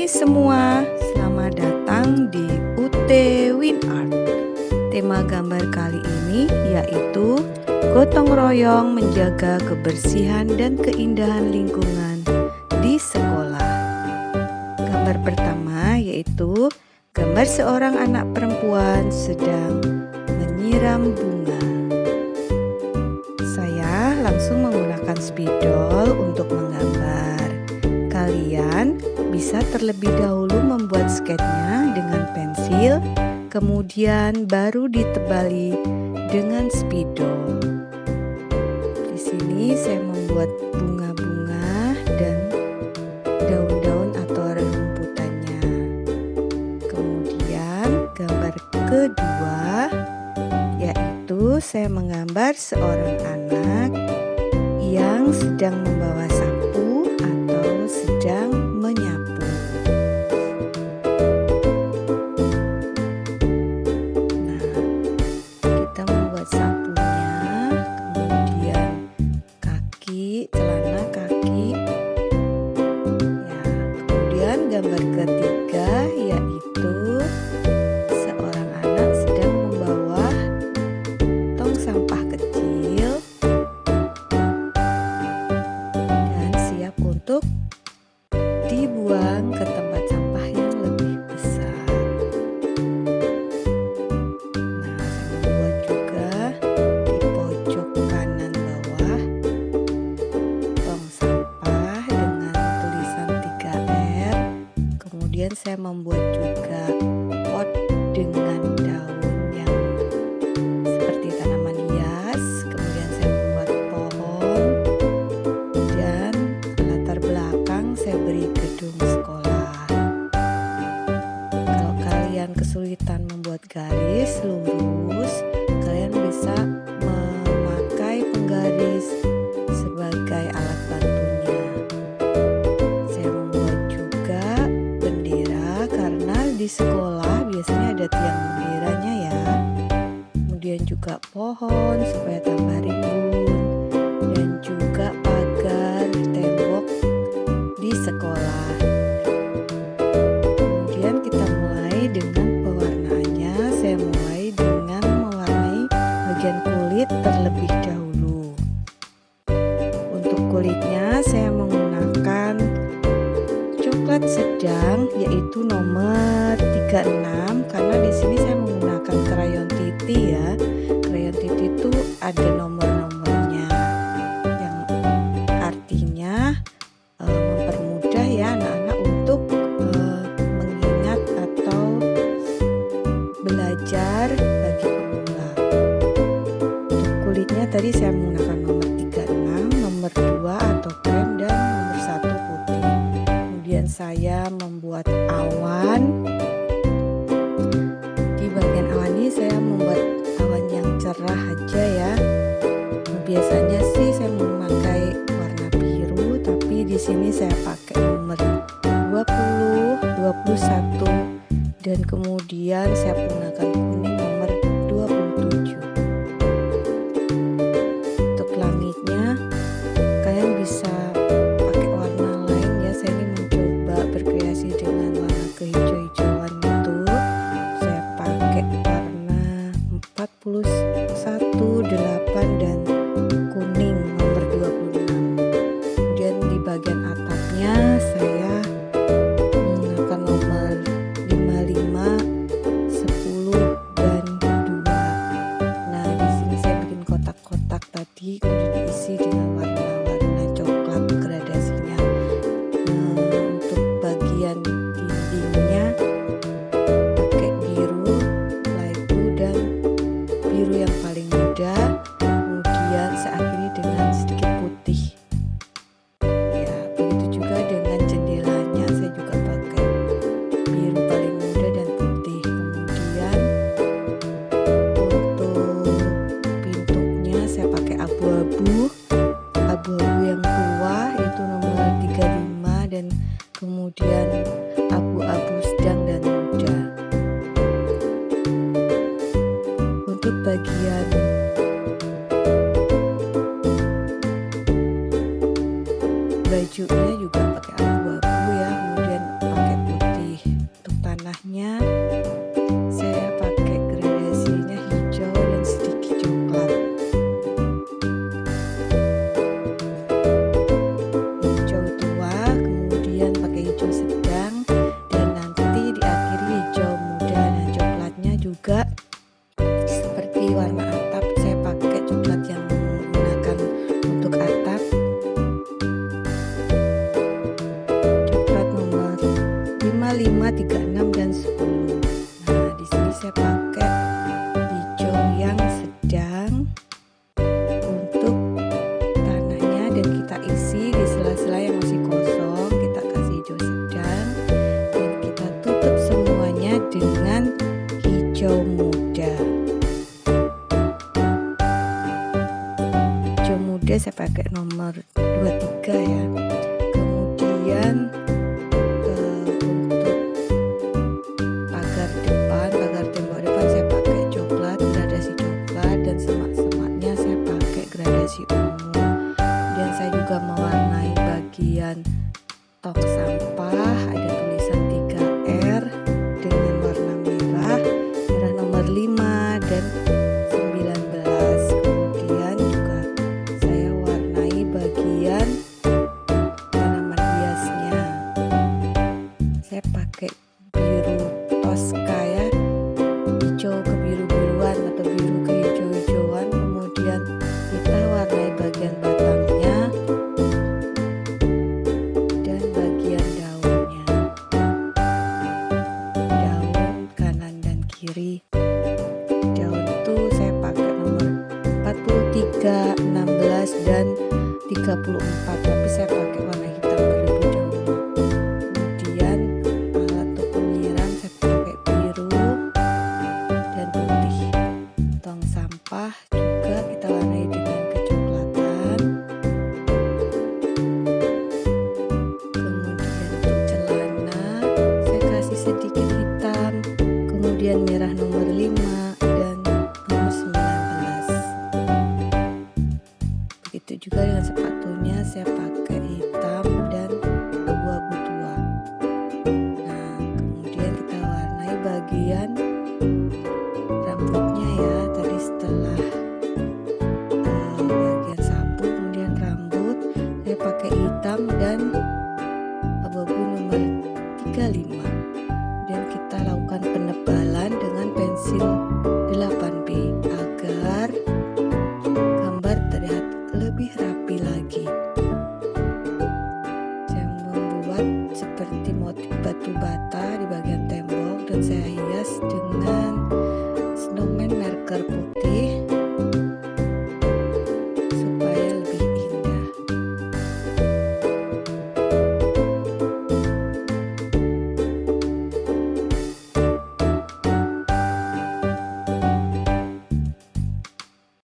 Hai semua, selamat datang di UT WinArt. Tema gambar kali ini yaitu gotong royong menjaga kebersihan dan keindahan lingkungan di sekolah. Gambar pertama yaitu gambar seorang anak perempuan sedang menyiram bunga. Saya langsung menggunakan spidol untuk menggambar. Kalian bisa terlebih dahulu membuat sketsnya dengan pensil, kemudian baru ditebali dengan spidol. Di sini saya membuat bunga-bunga dan daun-daun atau rumputannya. Kemudian gambar kedua yaitu saya menggambar seorang anak yang sedang membawa sapu atau sedang menyapu. Nah, kita membuat sapunya, kemudian kaki, celana kaki. Ya, kemudian gambar ketiga yaitu seorang anak sedang membawa tong sampah kecil dan siap untuk dibuang ke tempat sampah yang lebih besar. Nah, saya membuat juga di pojok kanan bawah tong sampah dengan tulisan 3R. Kemudian saya membuat juga pot dengan daun yang seperti tanaman hias. Kemudian saya membuat pohon dan latar belakang saya beri gedung sekolah. Kalau kalian kesulitan membuat garis lurus, kalian bisa memakai penggaris sebagai alat bantunya. Saya membuat juga bendera karena di sekolah biasanya ada tiang benderanya ya. Kemudian juga pohon supaya tambah rimbun dan juga pagar tembok di sekolah. Kemudian kita mulai dengan pewarnaannya. Saya mulai dengan mewarnai bagian kulit terlebih dahulu. Untuk kulitnya saya menggunakan coklat sedang yaitu nomor 36 karena di sini saya menggunakan krayon titi ya. Krayon titi itu ada nomor-nomornya yang artinya mempermudah ya anak-anak untuk mengingat atau belajar bagi pemula. Untuk kulitnya tadi saya menggunakan nomor 36, nomor 2 atau krem dan nomor 1 putih. Kemudian saya membuat awan. Di bagian awan ini saya membuat awan yang cerah aja ya. Biasanya sih saya memakai warna biru, tapi di sini saya pakai nomor 20, 21 dan kemudian saya menggunakan kuning nomor 27. Untuk langitnya kalian bisa pakai warna lain ya. Saya ini mencoba berkreasi dengan warna kehijau-hijauan gitu. Saya pakai warna 41, 8 dan kuning nomor 26. Kemudian di bagian atapnya saya menggunakan nomor 55, 10 dan 2. Nah, di sini saya bikin kotak-kotak tadi kemudian diisi dengan warna-warna coklat gradasinya. Untuk bagian dindingnya pakai biru, light blue dan biru yang paling muda. Kemudian saya akhiri dengan sedikit putih. Ya, begitu juga dengan jendelanya saya juga pakai biru paling muda dan putih. Kemudian untuk pintunya saya pakai abu-abu yang tua itu nomor 35 dan kemudian abu-abu sedang dan muda. Untuk bagian bajunya juga pakai abu-abu ya, kemudian pakai putih. saya pakai nomor 23 ya. Kemudian untuk pagar tembok depan saya pakai coklat, gradasi coklat, dan semak-semaknya saya pakai gradasi ungu. Dan saya juga mewarnai bagian tong sampah, ada tulisan 3R dengan warna merah nomor 5 dan 19. Kemudian juga saya warnai bagian tanaman hiasnya. Saya pakai biru toska ya, hijau kebiru-biruan atau biru kehijau-hijauan. Kemudian kita warnai bagian batangnya dan bagian daunnya, daun kanan dan kiri. Daun tuh saya pakai nomor 43, 16 dan 34, tapi saya pakai warna hitam terlebih dahulu. Kemudian alat untuk penyiram saya pakai biru dan putih. Tong sampah juga kita warnai dengan kecoklatan. Kemudian untuk celana saya kasih sedikit hitam, kemudian merah nomor 5 dan nomor 19. Begitu juga dengan sepatunya, saya pakai hitam dan abu-abu tua. Nah, kemudian kita warnai bagian rambutnya ya. Tadi setelah bagian sapu, kemudian rambut saya pakai hitam dan abu-abu nomor 35. Dan kita lakukan penebalan dengan pensil 8B agar gambar terlihat lebih rapi lagi. Saya membuat seperti motif batu bata di bagian tembok dan saya hias dengan